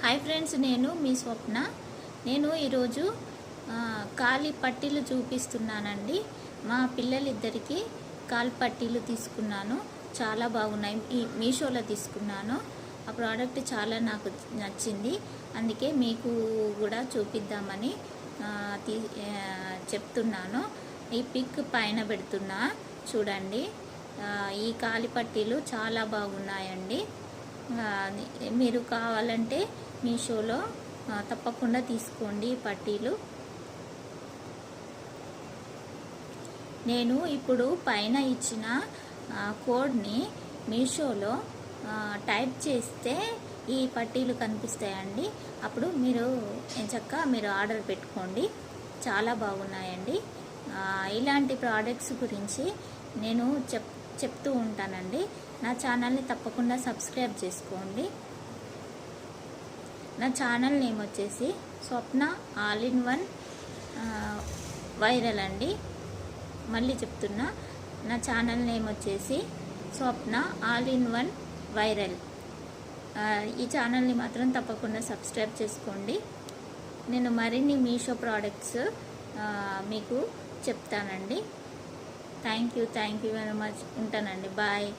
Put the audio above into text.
Hi friends, నేను మీ స్వప్న. నేను ఈరోజు కాలి పట్టీలు చూపిస్తున్నానండి. మా పిల్లలిద్దరికి కాలి పట్టీలు తీసుకున్నాను. చాలా బాగున్నాయి. ఈ మీషోలో తీసుకున్నాను. ఆ ప్రోడక్ట్ చాలా నాకు నచ్చింది. అందుకే మీకు కూడా చూపిద్దామని చెప్తున్నాను. ఈ పిక్ పైన పెడుతున్నా చూడండి. ఈ కాలి పట్టీలు చాలా బాగున్నాయండి. మీరు కావాలంటే మీషోలో తప్పకుండా తీసుకోండి పట్టీలు. నేను ఇప్పుడు పైన ఇచ్చిన కోడ్ని మీషోలో టైప్ చేస్తే ఈ పట్టీలు కనిపిస్తాయండి. అప్పుడు మీరు మీరు ఆర్డర్ పెట్టుకోండి. చాలా బాగున్నాయండి. ఇలాంటి ప్రోడక్ట్స్ గురించి నేను చెప్తూ ఉంటానండి. నా ఛానల్ని తప్పకుండా సబ్స్క్రైబ్ చేసుకోండి. నా ఛానల్ నేమ్ వచ్చేసి స్వప్న ఆల్ ఇన్ వన్ వైరల్ అండి. మళ్ళీ చెప్తున్నా, నా ఛానల్ నేమ్ వచ్చేసి స్వప్న ఆల్ ఇన్ వన్ వైరల్. ఈ ఛానల్ని మాత్రం తప్పకుండా సబ్స్క్రైబ్ చేసుకోండి. నేను మరిన్ని మీషో ప్రోడక్ట్స్ మీకు చెప్తానండి. Thank you very much. ఉంటానండి. బాయ్.